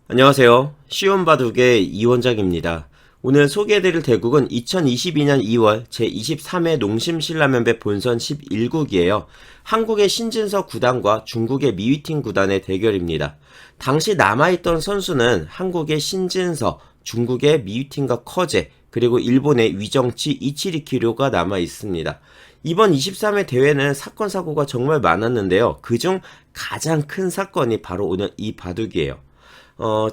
안녕하세요. 쉬운 바둑의 이원작입니다. 오늘 소개해드릴 대국은 2022년 2월 제23회 농심신라면배 본선 11국이에요. 한국의 신진서 구단과 중국의 미위팅 구단의 대결입니다. 당시 남아있던 선수는 한국의 신진서, 중국의 미위팅과 커제, 그리고 일본의 위정치 이치리키료가 남아있습니다. 이번 23회 대회는 사건 사고가 정말 많았는데요. 그중 가장 큰 사건이 바로 오늘 이 바둑이에요.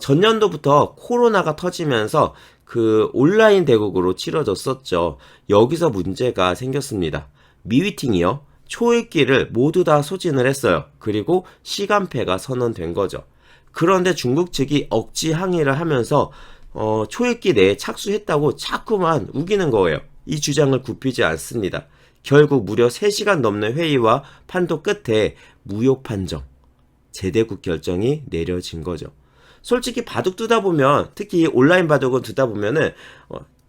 전년도부터 코로나가 터지면서 그 온라인 대국으로 치러졌었죠. 여기서 문제가 생겼습니다. 미위팅이요. 초읽기를 모두 다 소진을 했어요. 그리고 시간패가 선언된 거죠. 그런데 중국 측이 억지 항의를 하면서 초읽기 내에 착수했다고 자꾸만 우기는 거예요. 이 주장을 굽히지 않습니다. 결국 무려 3시간 넘는 회의와 판도 끝에 무효 판정, 제대국 결정이 내려진 거죠. 솔직히 바둑 두다 보면, 특히 온라인 바둑은 두다 보면은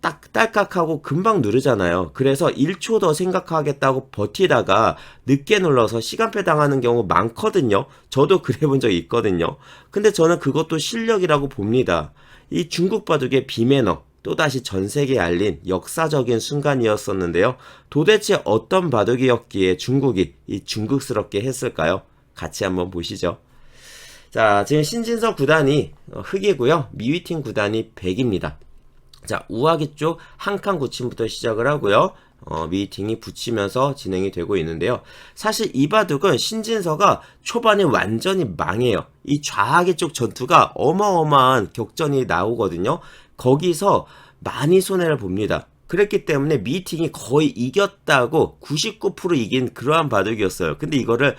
딱 딸깍하고 금방 누르잖아요. 그래서 1초 더 생각하겠다고 버티다가 늦게 눌러서 시간패 당하는 경우 많거든요. 저도 그래 본 적이 있거든요. 근데 저는 그것도 실력이라고 봅니다. 이 중국 바둑의 비매너, 또다시 전 세계에 알린 역사적인 순간이었었는데요. 도대체 어떤 바둑이었기에 중국이 이 중국스럽게 했을까요? 같이 한번 보시죠. 자, 지금 신진서 구단이 흑이고요. 미위팅 구단이 백입니다. 자, 우아기 쪽 한 칸 굳힘부터 시작을 하고요. 미위팅이 붙이면서 진행이 되고 있는데요. 사실 이 바둑은 신진서가 초반에 완전히 망해요. 이 좌하기 쪽 전투가 어마어마한 격전이 나오거든요. 거기서 많이 손해를 봅니다. 그랬기 때문에 미위팅이 거의 이겼다고 99% 이긴 그러한 바둑이었어요. 근데 이거를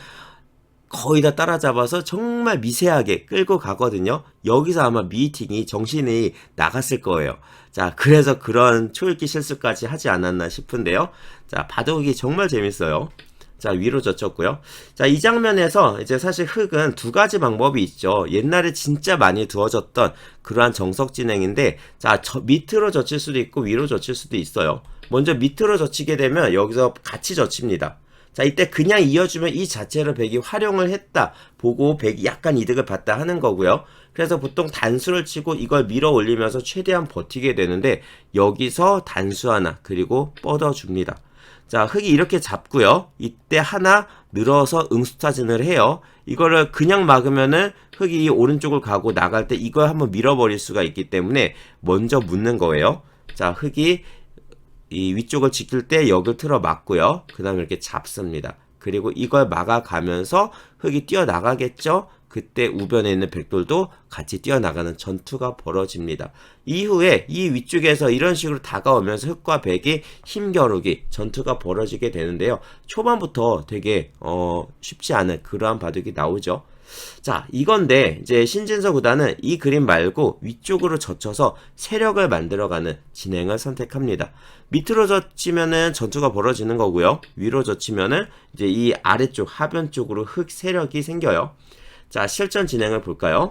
거의 다 따라잡아서 정말 미세하게 끌고 가거든요. 여기서 아마 미팅이 정신이 나갔을 거예요. 자, 그래서 그런 초읽기 실수까지 하지 않았나 싶은데요. 자, 바둑이 정말 재밌어요. 자, 위로 젖혔고요. 자, 이 장면에서 이제 사실 흑은 두 가지 방법이 있죠. 옛날에 진짜 많이 두어졌던 그러한 정석 진행인데, 자, 밑으로 젖힐 수도 있고 위로 젖힐 수도 있어요. 먼저 밑으로 젖히게 되면 여기서 같이 젖힙니다. 자, 이때 그냥 이어주면 이 자체를 백이 활용을 했다 보고 백이 약간 이득을 봤다 하는 거고요. 그래서 보통 단수를 치고 이걸 밀어 올리면서 최대한 버티게 되는데 여기서 단수 하나 그리고 뻗어줍니다. 자, 흑이 이렇게 잡고요. 이때 하나 늘어서 응수타진을 해요. 이거를 그냥 막으면은 흑이 오른쪽을 가고 나갈 때 이걸 한번 밀어버릴 수가 있기 때문에 먼저 묻는 거예요. 자, 흑이 이 위쪽을 지킬 때 여기를 틀어 막고요. 그 다음에 이렇게 잡습니다. 그리고 이걸 막아가면서 흑이 뛰어나가겠죠? 그때 우변에 있는 백돌도 같이 뛰어나가는 전투가 벌어집니다. 이후에 이 위쪽에서 이런 식으로 다가오면서 흑과 백이 힘겨루기 전투가 벌어지게 되는데요. 초반부터 되게 쉽지 않은 그러한 바둑이 나오죠. 자, 이건데 이제 신진서 구단은 이 그림 말고 위쪽으로 젖혀서 세력을 만들어가는 진행을 선택합니다. 밑으로 젖히면은 전투가 벌어지는 거고요. 위로 젖히면은 이제 이 아래쪽 하변 쪽으로 흑 세력이 생겨요. 자, 실전 진행을 볼까요?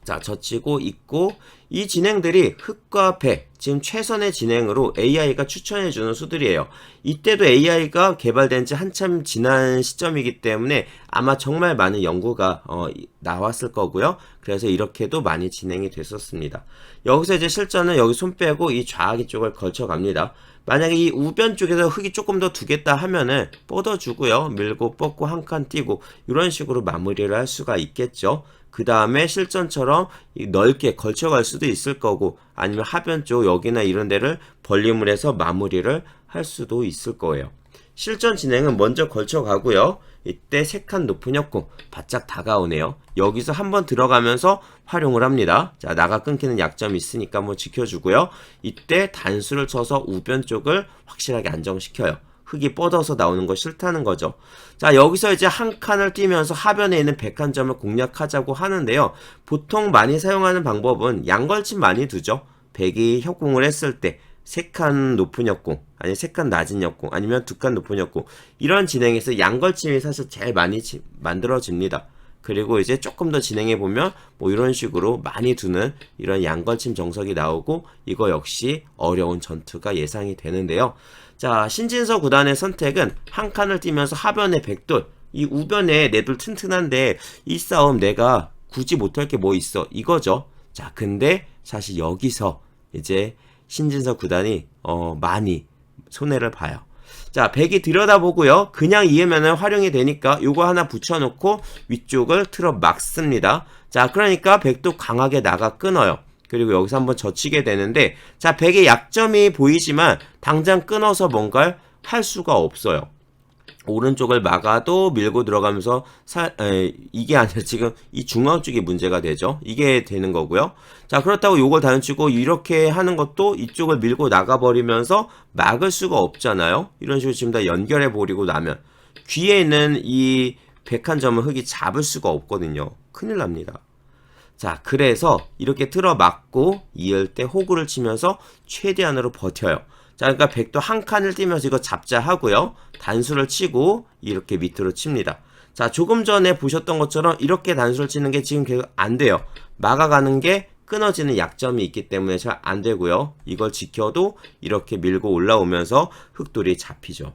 자, 젖히고 있고 이 진행들이 흑과 백 지금 최선의 진행으로 AI가 추천해주는 수들이에요. 이때도 AI가 개발된 지 한참 지난 시점이기 때문에 아마 정말 많은 연구가 나왔을 거고요. 그래서 이렇게도 많이 진행이 됐었습니다. 여기서 이제 실전은 여기 손 빼고 이 좌하기 쪽을 걸쳐갑니다. 만약에 이 우변 쪽에서 흑이 조금 더 두겠다 하면은 뻗어주고요. 밀고 뻗고 한 칸 띄고 이런 식으로 마무리를 할 수가 있겠죠. 그 다음에 실전처럼 넓게 걸쳐갈 수도 있을 거고 아니면 하변 쪽 여기나 이런 데를 벌림을 해서 마무리를 할 수도 있을 거예요. 실전 진행은 먼저 걸쳐가고요. 이때 3칸 높은 역공 바짝 다가오네요. 여기서 한번 들어가면서 활용을 합니다. 자, 나가 끊기는 약점이 있으니까 한번 지켜주고요. 이때 단수를 쳐서 우변 쪽을 확실하게 안정시켜요. 흑이 뻗어서 나오는 거 싫다는 거죠. 자, 여기서 이제 한 칸을 띄면서 하변에 있는 101점을 공략하자고 하는데요. 보통 많이 사용하는 방법은 양걸침 많이 두죠. 백이 협공을 했을 때 3칸 높은 역공, 아니 3칸 낮은 역공, 아니면 2칸 높은 역공 이런 진행에서 양걸침이 사실 제일 많이 만들어집니다. 그리고 이제 조금 더 진행해보면 뭐 이런 식으로 많이 두는 이런 양걸침 정석이 나오고 이거 역시 어려운 전투가 예상이 되는데요. 자, 신진서 구단의 선택은 한 칸을 띄면서 하변에 백돌, 이 우변에 내돌 튼튼한데 이 싸움 내가 굳이 못할 게 뭐 있어 이거죠. 자, 근데 사실 여기서 이제 신진서 구단이 많이 손해를 봐요. 자, 백이 들여다보고요. 그냥 이으면은 활용이 되니까 요거 하나 붙여놓고 위쪽을 틀어 막습니다. 자, 그러니까 백도 강하게 나가 끊어요. 그리고 여기서 한번 젖히게 되는데, 자, 백의 약점이 보이지만 당장 끊어서 뭔가를 할 수가 없어요. 오른쪽을 막아도 밀고 들어가면서 이게 아니라 지금 이 중앙 쪽이 문제가 되죠. 이게 되는 거고요. 자, 그렇다고 요걸 단치고 이렇게 하는 것도 이쪽을 밀고 나가버리면서 막을 수가 없잖아요. 이런 식으로 지금 다 연결해 버리고 나면 귀에 있는 이 백한 점을 흙이 잡을 수가 없거든요. 큰일 납니다. 자, 그래서 이렇게 틀어 막고 이을 때 호구를 치면서 최대한으로 버텨요. 자, 그러니까 백도 한 칸을 띄면서 이거 잡자 하고요. 단수를 치고 이렇게 밑으로 칩니다. 자, 조금 전에 보셨던 것처럼 이렇게 단수를 치는 게 지금 계속 안 돼요. 막아가는 게 끊어지는 약점이 있기 때문에 잘 안 되고요. 이걸 지켜도 이렇게 밀고 올라오면서 흙돌이 잡히죠.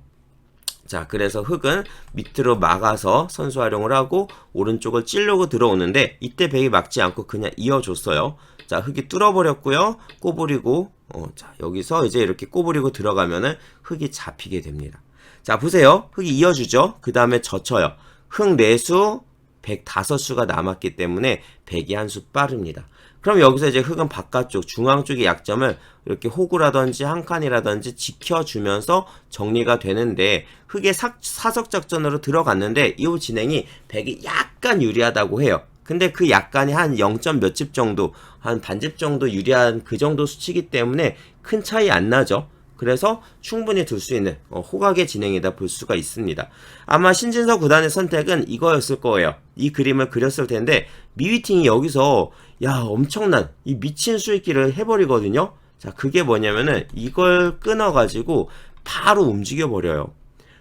자, 그래서 흙은 밑으로 막아서 선수 활용을 하고 오른쪽을 찌르고 들어오는데 이때 백이 막지 않고 그냥 이어줬어요. 자, 흙이 뚫어버렸고요. 꼬부리고 자, 여기서 이제 이렇게 꼬부리고 들어가면은 흙이 잡히게 됩니다. 자, 보세요. 흙이 이어주죠. 그 다음에 젖혀요. 흙 4수, 백 5수가 남았기 때문에 백이 한 수 빠릅니다. 그럼 여기서 이제 흙은 바깥쪽, 중앙 쪽의 약점을 이렇게 호구라든지 한 칸이라든지 지켜주면서 정리가 되는데 흙의 사석작전으로 들어갔는데 이 진행이 백이 약간 유리하다고 해요. 근데 그 약간이 한 0점 몇 집 정도, 한 반집 정도 유리한 그 정도 수치이기 때문에 큰 차이 안 나죠. 그래서 충분히 둘 수 있는 호각의 진행이다 볼 수가 있습니다. 아마 신진서 구단의 선택은 이거였을 거예요. 이 그림을 그렸을 텐데 미위팅이 여기서 엄청난 이 미친 수익기를 해버리거든요. 자, 그게 뭐냐면은 이걸 끊어가지고 바로 움직여 버려요.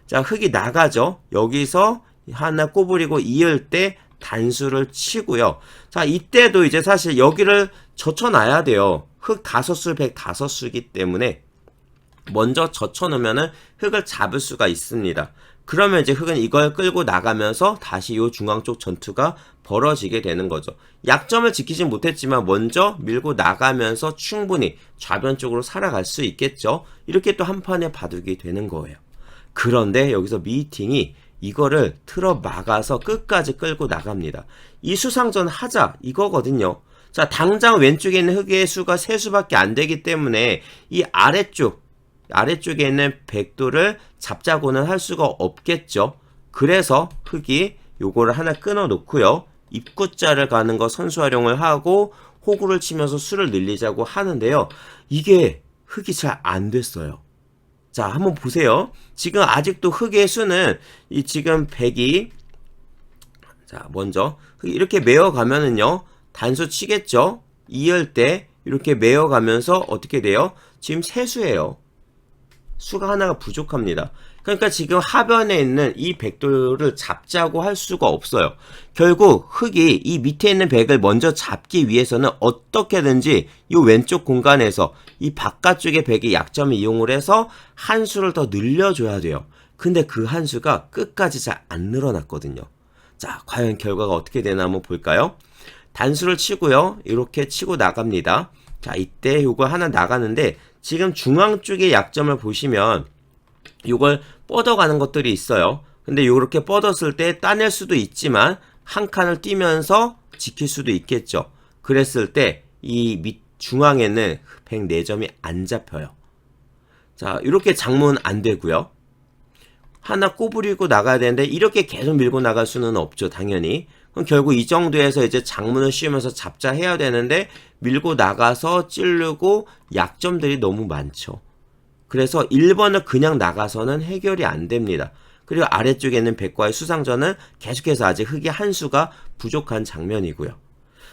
자, 흙이 나가죠. 여기서 하나 꼬부리고 이을 때 단수를 치고요. 자, 이때도 이제 사실 여기를 젖혀놔야 돼요. 흙 5수, 백 5수이기 때문에 먼저 젖혀놓으면은 흙을 잡을 수가 있습니다. 그러면 이제 흙은 이걸 끌고 나가면서 다시 요 중앙 쪽 전투가 벌어지게 되는 거죠. 약점을 지키진 못했지만 먼저 밀고 나가면서 충분히 좌변 쪽으로 살아갈 수 있겠죠. 이렇게 또 한 판의 바둑이 되는 거예요. 그런데 여기서 미팅이 이거를 틀어 막아서 끝까지 끌고 나갑니다. 이 수상전 하자 이거거든요. 자, 당장 왼쪽에 있는 흙의 수가 3수밖에 안 되기 때문에 이 아래쪽에 있는 백도를 잡자고는 할 수가 없겠죠. 그래서 흙이 요거를 하나 끊어 놓고요. 입구자를 가는 거 선수 활용을 하고 호구를 치면서 수를 늘리자고 하는데요. 이게 흙이 잘 안 됐어요. 자, 한번 보세요. 지금 아직도 흙의 수는 이 지금 백이 자, 먼저 이렇게 메어가면은요. 단수 치겠죠. 이을 때 이렇게 메어가면서 어떻게 돼요? 지금 3수예요. 수가 하나가 부족합니다. 그러니까 지금 하변에 있는 이 백도를 잡자고 할 수가 없어요. 결국 흙이 이 밑에 있는 백을 먼저 잡기 위해서는 어떻게든지 이 왼쪽 공간에서 이 바깥쪽의 백의 약점을 이용을 해서 한 수를 더 늘려줘야 돼요. 근데 그 한 수가 끝까지 잘 안 늘어났거든요. 자, 과연 결과가 어떻게 되나 한번 볼까요? 단수를 치고요. 이렇게 치고 나갑니다. 자, 이때 요거 하나 나가는데 지금 중앙 쪽의 약점을 보시면 이걸 뻗어가는 것들이 있어요. 근데 요렇게 뻗었을 때 따낼 수도 있지만 한 칸을 띄면서 지킬 수도 있겠죠. 그랬을 때 이 밑 중앙에는 백 4점이 안 잡혀요. 자, 이렇게 장문 안 되고요. 하나 꼬부리고 나가야 되는데 이렇게 계속 밀고 나갈 수는 없죠, 당연히. 그럼 결국 이 정도에서 이제 장문을 씌우면서 잡자 해야 되는데 밀고 나가서 찌르고 약점들이 너무 많죠. 그래서 1번을 그냥 나가서는 해결이 안 됩니다. 그리고 아래쪽에 있는 백과의 수상전은 계속해서 아직 흙이 한 수가 부족한 장면이고요.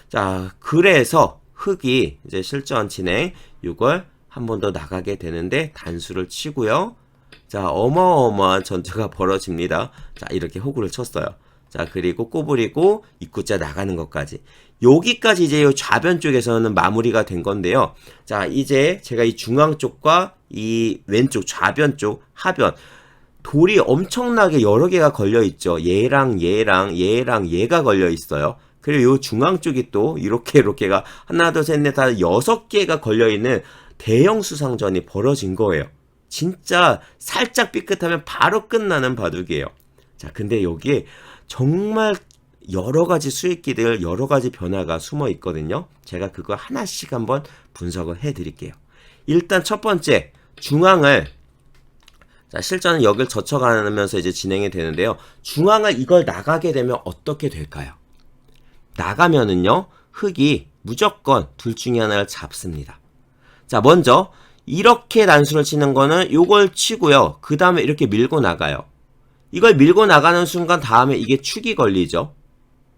자, 그래서 흙이 이제 실전 진행 6월 한 번 더 나가게 되는데 단수를 치고요. 자, 어마어마한 전투가 벌어집니다. 자, 이렇게 호구를 쳤어요. 자, 그리고 꼬부리고 입구자 나가는 것까지. 여기까지 이제 이 좌변 쪽에서는 마무리가 된 건데요. 자, 이제 제가 이 중앙 쪽과 이 왼쪽 좌변 쪽 하변 돌이 엄청나게 여러 개가 걸려 있죠. 얘랑 얘가 걸려 있어요. 그리고 요 중앙 쪽이 또 이렇게가 하나, 둘, 셋, 넷, 다 6개가 걸려있는 대형 수상전이 벌어진 거예요. 진짜 살짝 삐끗하면 바로 끝나는 바둑이에요. 자, 근데 여기에 정말 여러 가지 수익기들, 여러 가지 변화가 숨어 있거든요. 제가 그거 하나씩 한번 분석을 해 드릴게요. 일단 첫 번째, 중앙을, 자, 실전은 여길 젖혀가면서 이제 진행이 되는데요. 중앙을 이걸 나가게 되면 어떻게 될까요? 나가면은요, 흙이 무조건 둘 중에 하나를 잡습니다. 자, 먼저 이렇게 단수를 치는 거는 요걸 치고요. 그 다음에 이렇게 밀고 나가요. 이걸 밀고 나가는 순간 다음에 이게 축이 걸리죠.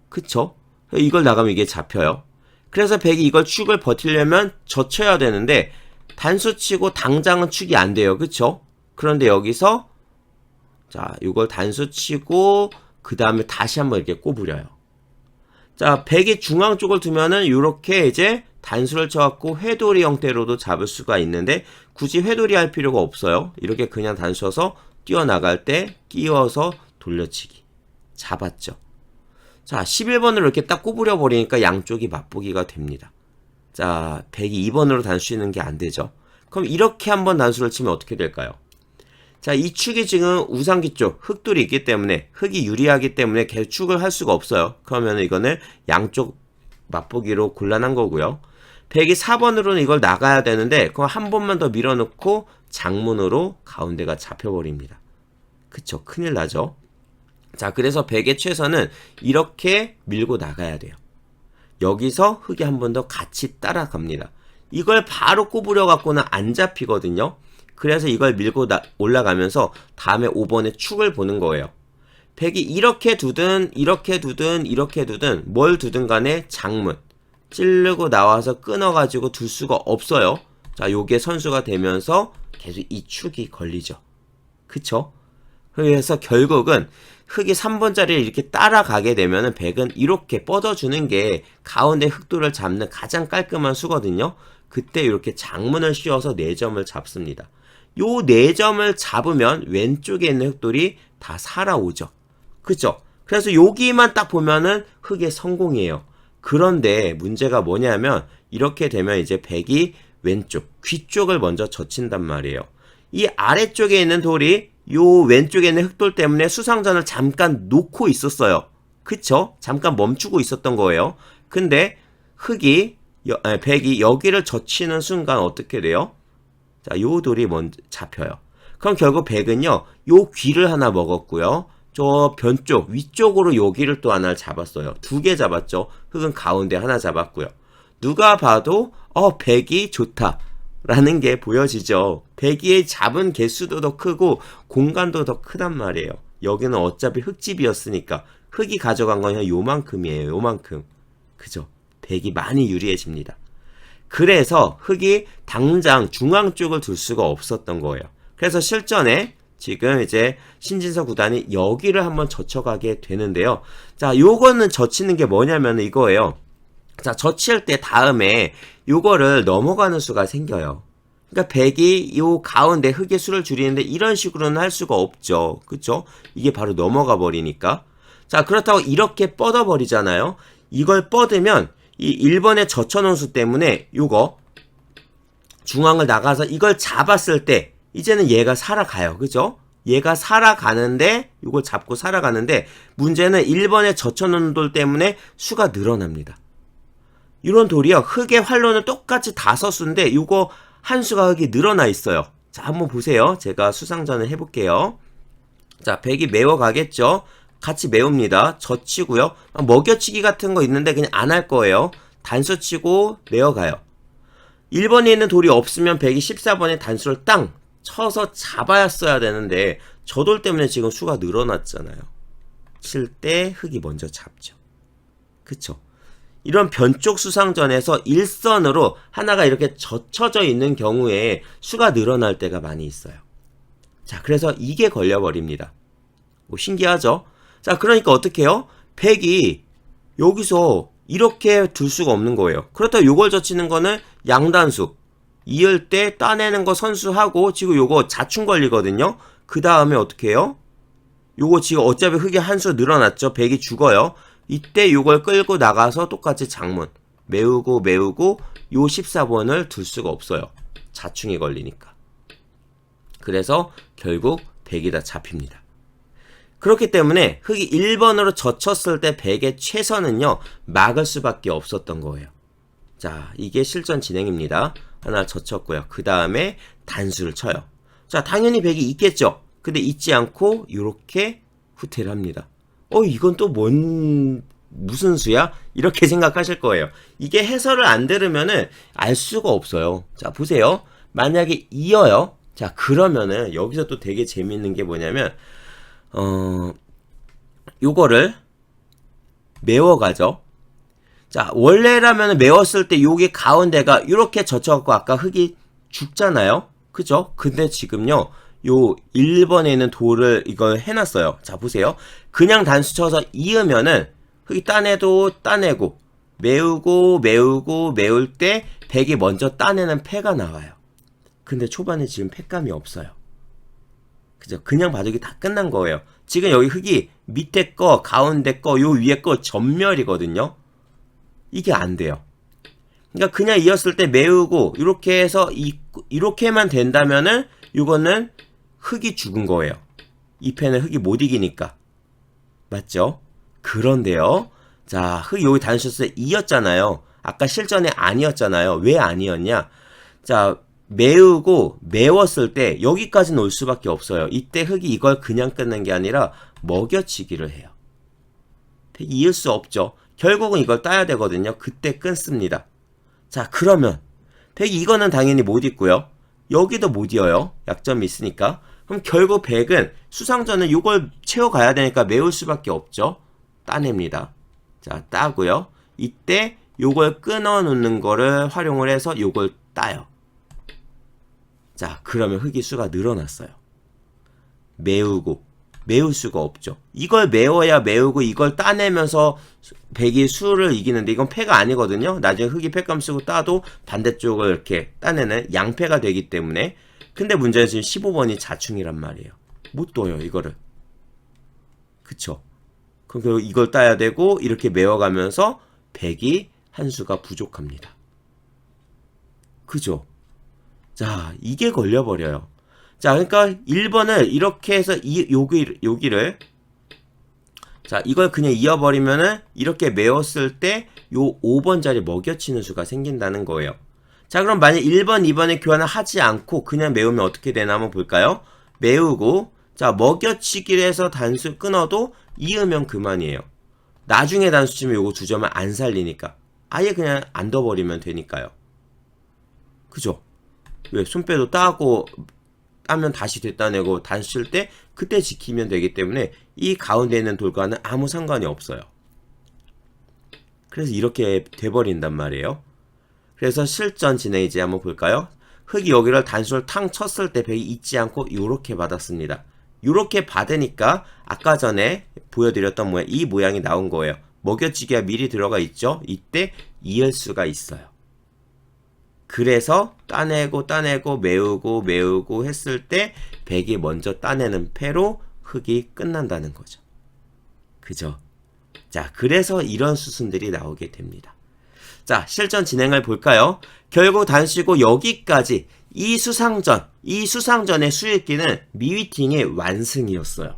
그쵸? 이걸 나가면 이게 잡혀요. 그래서 백이 이걸 축을 버티려면 젖혀야 되는데 단수 치고 당장은 축이 안 돼요. 그쵸? 그런데 여기서 자, 이걸 단수 치고 그 다음에 다시 한번 이렇게 꼬부려요. 자, 백이 중앙 쪽을 두면은 이렇게 이제 단수를 쳐갖고 회돌이 형태로도 잡을 수가 있는데 굳이 회돌이 할 필요가 없어요. 이렇게 그냥 단수해서 뛰어나갈 때 끼워서 돌려치기. 잡았죠. 자, 11번으로 이렇게 딱 꼬부려 버리니까 양쪽이 맛보기가 됩니다. 자, 백이 2번으로 단수 치는 게 안 되죠. 그럼 이렇게 한번 단수를 치면 어떻게 될까요? 자, 이 축이 지금 우상기 쪽 흙돌이 있기 때문에 흙이 유리하기 때문에 계속 축을 할 수가 없어요. 그러면 이거는 양쪽 맛보기로 곤란한 거고요. 백이 4번으로는 이걸 나가야 되는데 그럼 한 번만 더 밀어넣고 장문으로 가운데가 잡혀버립니다. 그쵸? 큰일 나죠? 자, 그래서 백의 최선은 이렇게 밀고 나가야 돼요. 여기서 흙이 한 번 더 같이 따라갑니다. 이걸 바로 꼬부려 갖고는 안 잡히거든요. 그래서 이걸 밀고 올라가면서 다음에 5번에 축을 보는 거예요. 백이 이렇게 두든 이렇게 두든 이렇게 두든 뭘 두든 간에 장문 찌르고 나와서 끊어가지고 둘 수가 없어요. 자, 요게 선수가 되면서 계속 이 축이 걸리죠. 그쵸? 그래서 결국은 흙이 3번 자리를 이렇게 따라가게 되면은 백은 이렇게 뻗어주는 게 가운데 흙돌을 잡는 가장 깔끔한 수거든요. 그때 이렇게 장문을 씌워서 4점을 잡습니다. 요 4점을 잡으면 왼쪽에 있는 흙돌이 다 살아오죠. 그쵸? 그래서 여기만 딱 보면은 흙의 성공이에요. 그런데 문제가 뭐냐면 이렇게 되면 이제 백이 왼쪽, 귀 쪽을 먼저 젖힌단 말이에요. 이 아래쪽에 있는 돌이 요 왼쪽에 있는 흙돌 때문에 수상전을 잠깐 놓고 있었어요. 그쵸? 잠깐 멈추고 있었던 거예요. 근데 백이 여기를 젖히는 순간 어떻게 돼요? 자, 요 돌이 먼저 잡혀요. 그럼 결국 백은요, 요 귀를 하나 먹었고요. 저 변쪽, 위쪽으로 여기를 또 하나를 잡았어요. 2개 잡았죠. 흙은 가운데 하나 잡았고요. 누가 봐도, 백이 좋다. 라는 게 보여지죠. 백이 잡은 개수도 더 크고, 공간도 더 크단 말이에요. 여기는 어차피 흙집이었으니까, 흙이 가져간 건 요만큼이에요. 요만큼. 그죠? 백이 많이 유리해집니다. 그래서 흙이 당장 중앙 쪽을 둘 수가 없었던 거예요. 그래서 실전에 지금 이제 신진서 구단이 여기를 한번 젖혀가게 되는데요. 자, 요거는 젖히는 게 뭐냐면 이거예요. 자, 젖힐 때 다음에 요거를 넘어가는 수가 생겨요. 그러니까 백이 요 가운데 흙의 수를 줄이는데 이런 식으로는 할 수가 없죠. 그쵸? 이게 바로 넘어가 버리니까. 자, 그렇다고 이렇게 뻗어버리잖아요. 이걸 뻗으면 이 1번에 젖혀놓은 수 때문에 요거 중앙을 나가서 이걸 잡았을 때 이제는 얘가 살아가요. 그죠? 얘가 살아가는데 이걸 잡고 살아가는데 문제는 1번에 젖혀놓은 돌 때문에 수가 늘어납니다. 이런 돌이요. 흙의 활로는 똑같이 5수인데 이거 한 수가 흙이 늘어나 있어요. 자, 한번 보세요. 제가 수상전을 해볼게요. 자, 백이 메워가겠죠? 같이 메웁니다. 젖히고요. 먹여치기 같은 거 있는데 그냥 안 할 거예요. 단수 치고 메워가요. 1번에 있는 돌이 없으면 백이 14번에 단수를 땅 쳐서 잡았어야 되는데 저 돌 때문에 지금 수가 늘어났잖아요. 칠 때 흙이 먼저 잡죠. 그쵸? 이런 변쪽 수상전에서 일선으로 하나가 이렇게 젖혀져 있는 경우에 수가 늘어날 때가 많이 있어요. 자, 그래서 이게 걸려버립니다. 신기하죠? 자, 그러니까 어떻게 해요? 백이 여기서 이렇게 둘 수가 없는 거예요. 그렇다고 요걸 젖히는 거는 양단수. 이을 때 따내는 거 선수하고 지금 요거 자충 걸리거든요. 그 다음에 어떻게 해요? 요거 지금 어차피 흙이 한 수 늘어났죠. 백이 죽어요. 이때 요걸 끌고 나가서 똑같이 장문 메우고 메우고 요 14번을 둘 수가 없어요. 자충이 걸리니까. 그래서 결국 100이 다 잡힙니다. 그렇기 때문에 흙이 1번으로 젖혔을 때 100의 최선은요, 막을 수밖에 없었던 거예요. 자, 이게 실전 진행입니다. 하나 젖혔고요. 그 다음에 단수를 쳐요. 자, 당연히 100이 있겠죠. 근데 있지 않고 이렇게 후퇴를 합니다. 이건 또 무슨 수야? 이렇게 생각하실 거예요. 이게 해설을 안 들으면은 알 수가 없어요. 자, 보세요. 만약에 이어요. 자, 그러면은 여기서 또 되게 재밌는 게 뭐냐면 요거를 메워가죠. 자, 원래라면 메웠을 때 요게 가운데가 이렇게 젖혀갖고 아까 흙이 죽잖아요. 그죠? 근데 지금요, 요 1번에 있는 돌을 이걸 해놨어요. 자, 보세요. 그냥 단수 쳐서 이으면은 흙이 따내도 따내고, 메우고, 메우고, 메울 때 100이 먼저 따내는 패가 나와요. 근데 초반에 지금 패감이 없어요. 그죠? 그냥 바둑이 다 끝난 거예요. 지금 여기 흙이 밑에 거, 가운데 거, 요 위에 거 전멸이거든요. 이게 안 돼요. 그러니까 그냥 이었을 때 메우고 이렇게 해서 이렇게만 된다면은 이거는 흙이 죽은 거예요. 이 패는 흙이 못 이기니까. 맞죠? 그런데요. 자, 흙이 여기 단수에 이었잖아요. 아까 실전에 아니었잖아요. 왜 아니었냐? 자, 메우고 메웠을 때 여기까지는 올 수밖에 없어요. 이때 흙이 이걸 그냥 끊는 게 아니라 먹여치기를 해요. 이을 수 없죠. 결국은 이걸 따야 되거든요. 그때 끊습니다. 자, 그러면 100이 이거는 당연히 못 있고요. 여기도 못 이어요. 약점이 있으니까. 그럼 결국 100은 수상전은 이걸 채워가야 되니까 메울 수밖에 없죠. 따냅니다. 자, 따고요. 이때 요걸 끊어 놓는 거를 활용을 해서 요걸 따요. 자, 그러면 흙의 수가 늘어났어요. 메우고 메울 수가 없죠. 이걸 메워야 메우고 이걸 따내면서 100이 수를 이기는데 이건 패가 아니거든요. 나중에 흙이 패감 쓰고 따도 반대쪽을 이렇게 따내는 양패가 되기 때문에. 근데 문제는 지금 15번이 자충이란 말이에요. 못 둬요, 이거를. 그쵸? 그럼 이걸 따야 되고 이렇게 메워가면서 100이 한 수가 부족합니다. 그죠? 자, 이게 걸려버려요. 자, 그러니까 1번을 이렇게 해서 여기를 자, 이걸 그냥 이어버리면은 이렇게 메웠을 때 요 5번 자리 먹여치는 수가 생긴다는 거예요. 자, 그럼 만약 1번, 2번의 교환을 하지 않고 그냥 메우면 어떻게 되나 한번 볼까요? 메우고 자, 먹여치기를 해서 단수 끊어도 이으면 그만이에요. 나중에 단수 치면 요거 두 점을 안 살리니까 아예 그냥 안 둬버리면 되니까요. 그죠? 왜? 손빼도 따고 따면 다시 됐다내고 단수 칠 때 그때 지키면 되기 때문에 이 가운데 있는 돌과는 아무 상관이 없어요. 그래서 이렇게 돼버린단 말이에요. 그래서 실전 진행 이제 한번 볼까요? 흙이 여기를 단수를 탕 쳤을 때 100이 있지 않고 요렇게 받았습니다. 요렇게 받으니까 아까 전에 보여드렸던 모양, 이 모양이 나온 거예요. 먹여치기가 미리 들어가 있죠? 이때 이을 수가 있어요. 그래서 따내고 메우고 했을 때 100이 먼저 따내는 패로 흙이 끝난다는 거죠. 그죠? 자, 그래서 이런 수순들이 나오게 됩니다. 자, 실전 진행을 볼까요? 결국 단수고 여기까지 이 수상전의 수익기는 미위팅의 완승이었어요.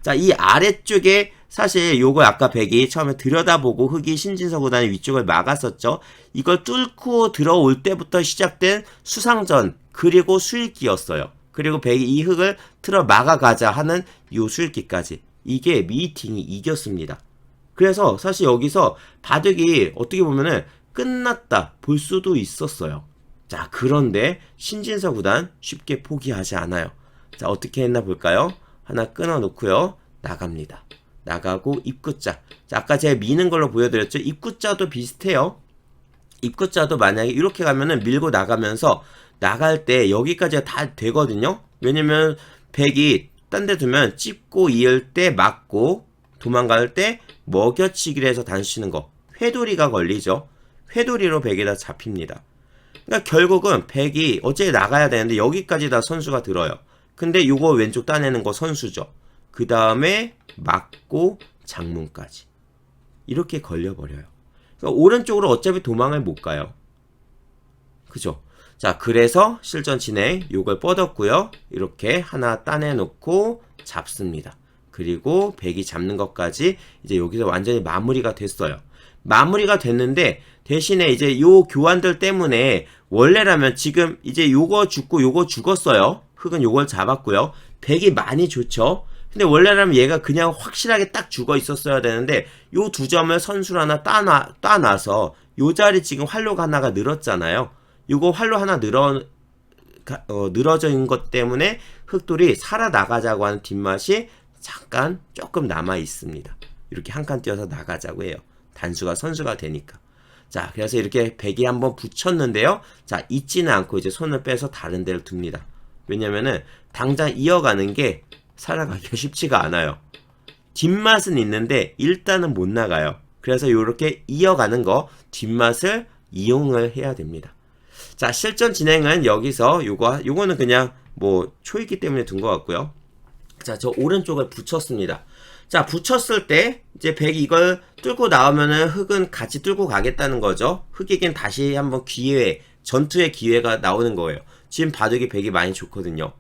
자, 이 아래쪽에 사실 요거 아까 100이 처음에 들여다보고 흙이 신진서 구단의 위쪽을 막았었죠. 이걸 뚫고 들어올 때부터 시작된 수상전 그리고 수익기였어요. 그리고 100이 이 흙을 틀어 막아가자 하는 요 수익기까지 이게 미위팅이 이겼습니다. 그래서 사실 여기서 바둑이 어떻게 보면은 끝났다 볼 수도 있었어요. 자, 그런데 신진서 구단 쉽게 포기하지 않아요. 자, 어떻게 했나 볼까요? 하나 끊어 놓고요. 나갑니다. 나가고 입구자. 자, 아까 제가 미는 걸로 보여드렸죠. 입구자도 비슷해요. 입구자도 만약에 이렇게 가면은 밀고 나가면서 나갈 때 여기까지가 다 되거든요. 왜냐면 100이 딴 데 두면 찝고 이을 때 맞고 도망갈 때 먹여치기를 해서 단수 치는 거. 회돌이가 걸리죠. 회돌이로 100이 다 잡힙니다. 그러니까 결국은 100이 어째 나가야 되는데 여기까지 다 선수가 들어요. 근데 요거 왼쪽 따내는 거 선수죠. 그 다음에 맞고 장문까지. 이렇게 걸려버려요. 그러니까 오른쪽으로 어차피 도망을 못 가요. 그죠? 자, 그래서 실전 진행 요걸 뻗었고요. 이렇게 하나 따내놓고 잡습니다. 그리고 백이 잡는 것까지 이제 여기서 완전히 마무리가 됐어요. 마무리가 됐는데 대신에 이제 요 교환들 때문에 원래라면 지금 이제 요거 죽고 요거 죽었어요. 흑은 요걸 잡았고요. 백이 많이 좋죠. 근데 원래라면 얘가 그냥 확실하게 딱 죽어 있었어야 되는데 요 두 점을 선수를 하나 따놔서 요 자리 지금 활로가 하나가 늘었잖아요. 요거 활로 하나 늘어져 있는 것 때문에 흑돌이 살아나가자고 하는 뒷맛이 잠깐 조금 남아 있습니다. 이렇게 한 칸 띄어서 나가자고 해요. 단수가 선수가 되니까. 자, 그래서 이렇게 백이 한번 붙였는데요. 자, 잊지는 않고 이제 손을 빼서 다른 데를 둡니다. 왜냐면은 당장 이어가는 게 살아가기가 쉽지가 않아요. 뒷맛은 있는데 일단은 못 나가요. 그래서 이렇게 이어가는 거 뒷맛을 이용을 해야 됩니다. 자, 실전 진행은 여기서 요거는 그냥 뭐 초이기 때문에 둔 것 같고요. 자, 저 오른쪽을 붙였습니다. 자, 붙였을 때 이제 백이 이걸 뚫고 나오면은 흑은 같이 뚫고 가겠다는 거죠. 흑에겐 다시 한번 전투의 기회가 나오는 거예요. 지금 바둑이 백이 많이 좋거든요.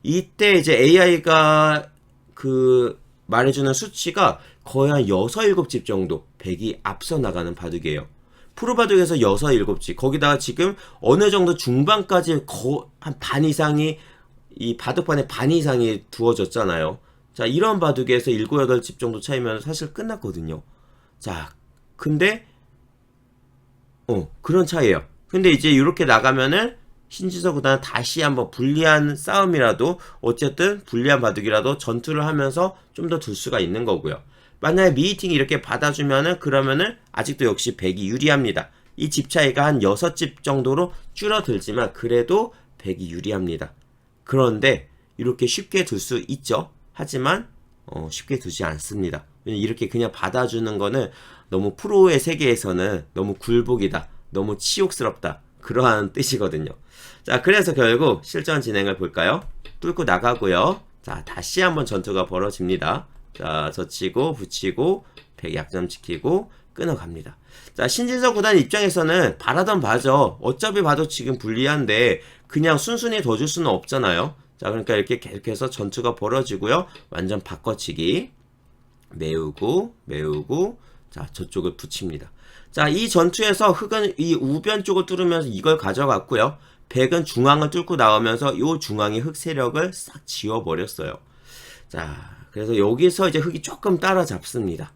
이때 이제 AI가 말해주는 수치가 거의 한 6, 7집 정도 백이 앞서 나가는 바둑이에요. 프로바둑에서 6, 7집. 거기다가 지금 어느 정도 중반까지 한 반 이상이 이 바둑판에 반 이상이 두어졌잖아요. 자, 이런 바둑에서 7, 8집 정도 차이면 사실 끝났거든요. 자, 근데 그런 차이예요. 근데 이제 이렇게 나가면은 신진서 구단은 다시 한번 불리한 싸움이라도 어쨌든 불리한 바둑이라도 전투를 하면서 좀 더 둘 수가 있는 거고요. 만약에 미이팅이 이렇게 받아주면은 그러면은 아직도 역시 백이 유리합니다. 이 집 차이가 한 6집 정도로 줄어들지만 그래도 백이 유리합니다. 그런데 이렇게 쉽게 둘 수 있죠. 하지만 쉽게 두지 않습니다. 이렇게 그냥 받아주는 거는 너무 프로의 세계에서는 너무 굴복이다. 너무 치욕스럽다. 그러한 뜻이거든요. 자, 그래서 결국 실전 진행을 볼까요? 뚫고 나가고요. 자, 다시 한번 전투가 벌어집니다. 자, 젖히고 붙이고 백 약점 지키고 끊어갑니다. 자, 신진서 구단 입장에서는 바라던 바죠. 어차피 봐도 지금 불리한데 그냥 순순히 더 줄 수는 없잖아요. 자, 그러니까 이렇게 계속해서 전투가 벌어지고요. 완전 바꿔치기 메우고 자, 저쪽을 붙입니다. 자, 이 전투에서 흑은 이 우변 쪽을 뚫으면서 이걸 가져갔고요. 백은 중앙을 뚫고 나오면서 이 중앙의 흑 세력을 싹 지워버렸어요. 자, 그래서 여기서 이제 흑이 조금 따라잡습니다.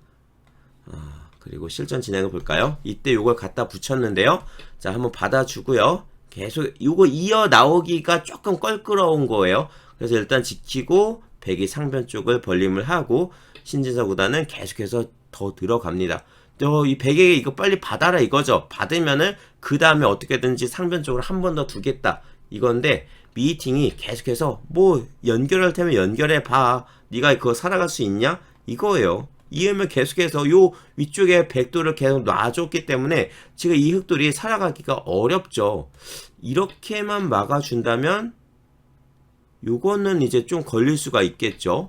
그리고 실전 진행을 볼까요? 이때 요걸 갖다 붙였는데요. 자, 한번 받아주고요. 계속 요거 이어 나오기가 조금 껄끄러운 거예요. 그래서 일단 지키고 백이 상변 쪽을 벌림을 하고 신진서 구단은 계속해서 더 들어갑니다. 이 백에게 이거 빨리 받아라 이거죠. 받으면은 그 다음에 어떻게든지 상변 쪽으로 한 번 더 두겠다 이건데 미이팅이 계속해서 뭐 연결할 테면 연결해 봐. 네가 그거 살아갈 수 있냐? 이거예요. 이으면 계속해서 요 위쪽에 백돌을 계속 놔줬기 때문에 지금 이 흑돌이 살아가기가 어렵죠. 이렇게만 막아준다면 요거는 이제 좀 걸릴 수가 있겠죠.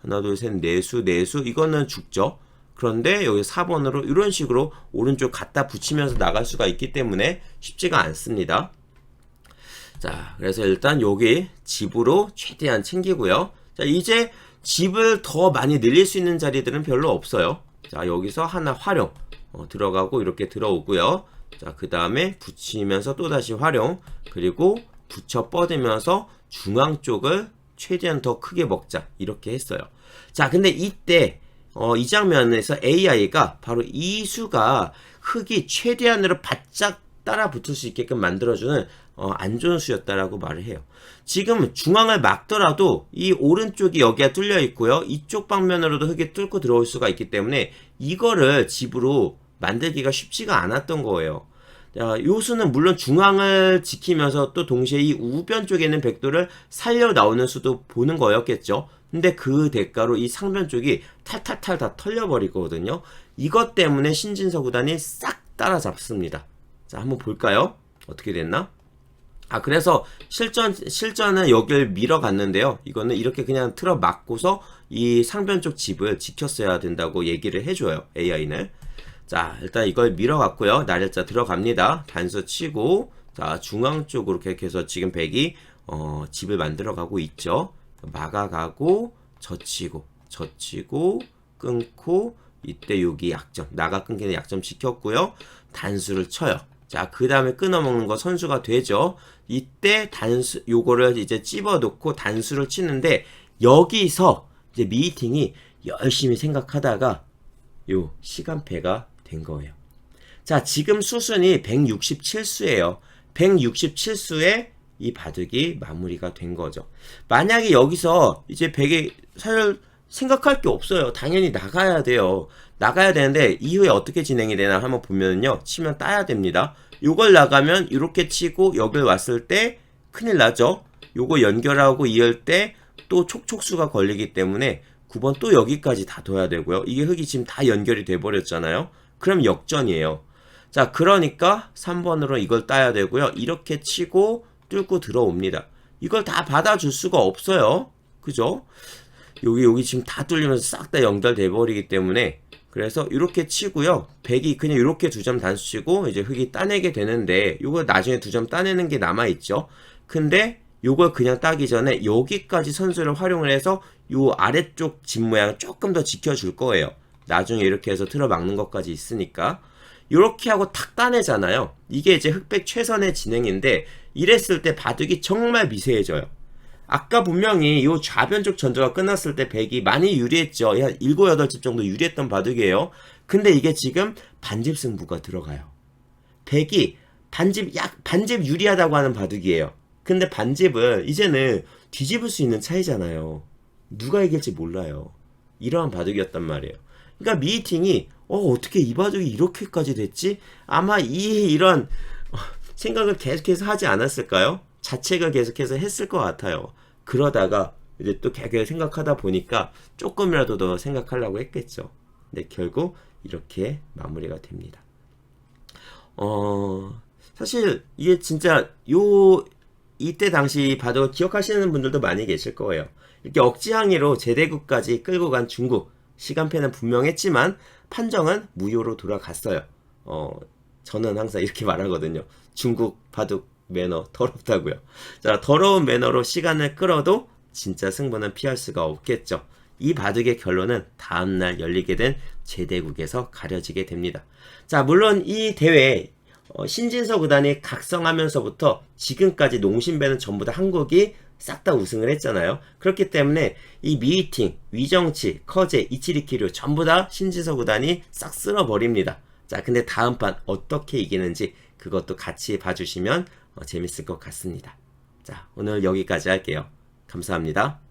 하나 둘 셋 내수 이거는 죽죠. 그런데 여기 4번으로 이런 식으로 오른쪽 갖다 붙이면서 나갈 수가 있기 때문에 쉽지가 않습니다. 자, 그래서 일단 여기 집으로 최대한 챙기고요. 자, 이제 집을 더 많이 늘릴 수 있는 자리들은 별로 없어요. 자, 여기서 하나 활용 들어가고 이렇게 들어오고요. 자, 그 다음에 붙이면서 또다시 활용 그리고 붙여 뻗으면서 중앙 쪽을 최대한 더 크게 먹자 이렇게 했어요. 자, 근데 이때 이 장면에서 AI가 바로 이 수가 흑이 최대한으로 바짝 따라 붙을 수 있게끔 만들어주는 안 좋은 수였다라고 말을 해요. 지금 중앙을 막더라도 이 오른쪽이 여기가 뚫려 있고요. 이쪽 방면으로도 흑이 뚫고 들어올 수가 있기 때문에 이거를 집으로 만들기가 쉽지가 않았던 거예요. 자, 요 수는 물론 중앙을 지키면서 또 동시에 이 우변 쪽에 있는 백도를 살려 나오는 수도 보는 거였겠죠. 근데 그 대가로 이 상변 쪽이 탈탈탈 다 털려버리거든요. 이것 때문에 신진서 구단이 싹 따라잡습니다. 자, 한번 볼까요? 어떻게 됐나? 그래서 실전은 여길 밀어갔는데요. 이거는 이렇게 그냥 틀어 막고서 이 상변 쪽 집을 지켰어야 된다고 얘기를 해줘요. AI는. 자, 일단 이걸 밀어갔고요. 날일자 들어갑니다. 단수 치고, 자, 중앙 쪽으로 이렇게 해서 지금 백이, 집을 만들어가고 있죠. 막아가고, 젖히고, 끊고, 이때 여기 약점, 나가 끊기는 약점 지켰고요. 단수를 쳐요. 자, 그 다음에 끊어먹는 거 선수가 되죠. 이때 요거를 이제 찝어놓고 단수를 치는데, 여기서 이제 미팅이 열심히 생각하다가, 요 시간패가 된 거예요. 자, 지금 수순이 167수예요. 167수에 이 바둑이 마무리가 된 거죠. 만약에 여기서 이제 100이 사실 생각할 게 없어요. 당연히 나가야 돼요. 나가야 되는데 이후에 어떻게 진행이 되나 한번 보면요. 치면 따야 됩니다. 요걸 나가면 이렇게 치고 여길 왔을 때 큰일 나죠. 요거 연결하고 이을 때 또 촉촉수가 걸리기 때문에 9번 또 여기까지 다 둬야 되고요. 이게 흙이 지금 다 연결이 돼 버렸잖아요. 그럼 역전이에요. 자, 그러니까 3번으로 이걸 따야 되고요. 이렇게 치고 뚫고 들어옵니다. 이걸 다 받아줄 수가 없어요. 그죠? 여기 지금 다 뚫리면서 싹 다 연결돼 버리기 때문에 그래서 이렇게 치고요. 백이 그냥 이렇게 2점 단수 치고 이제 흙이 따내게 되는데 이거 나중에 2점 따내는 게 남아있죠. 근데 요걸 그냥 따기 전에 여기까지 선수를 활용을 해서 요 아래쪽 집 모양 조금 더 지켜줄 거예요. 나중에 이렇게 해서 틀어 막는 것까지 있으니까. 이렇게 하고 탁 따내잖아요. 이게 이제 흑백 최선의 진행인데 이랬을 때 바둑이 정말 미세해져요. 아까 분명히 요 좌변 쪽 전투가 끝났을 때 백이 많이 유리했죠. 한 7, 8집 정도 유리했던 바둑이에요. 근데 이게 지금 반집 승부가 들어가요. 백이 반집 유리하다고 하는 바둑이에요. 근데 반집은 이제는 뒤집을 수 있는 차이잖아요. 누가 이길지 몰라요. 이러한 바둑이었단 말이에요. 그러니까 미팅이 어떻게 이 바둑이 이렇게까지 됐지? 아마 이런 생각을 계속해서 하지 않았을까요? 자책을 계속해서 했을 것 같아요. 그러다가 이제 또 개개를 생각하다 보니까 조금이라도 더 생각하려고 했겠죠. 근데 결국 이렇게 마무리가 됩니다. 사실 이게 진짜 이때 당시 바둑을 기억하시는 분들도 많이 계실 거예요. 이렇게 억지항의로 제대국까지 끌고 간 중국. 시간패는 분명했지만 판정은 무효로 돌아갔어요. 저는 항상 이렇게 말하거든요. 중국 바둑 매너 더럽다고요. 자, 더러운 매너로 시간을 끌어도 진짜 승부는 피할 수가 없겠죠. 이 바둑의 결론은 다음날 열리게 된 제대국에서 가려지게 됩니다. 자, 물론 이 대회 신진서 구단이 각성하면서부터 지금까지 농심배는 전부 다 한국이 싹 다 우승을 했잖아요. 그렇기 때문에 이 미이팅, 위정치, 커제, 이치리키류 전부 다 신진서 구단이 싹 쓸어버립니다. 자, 근데 다음 판 어떻게 이기는지 그것도 같이 봐주시면 재밌을 것 같습니다. 자, 오늘 여기까지 할게요. 감사합니다.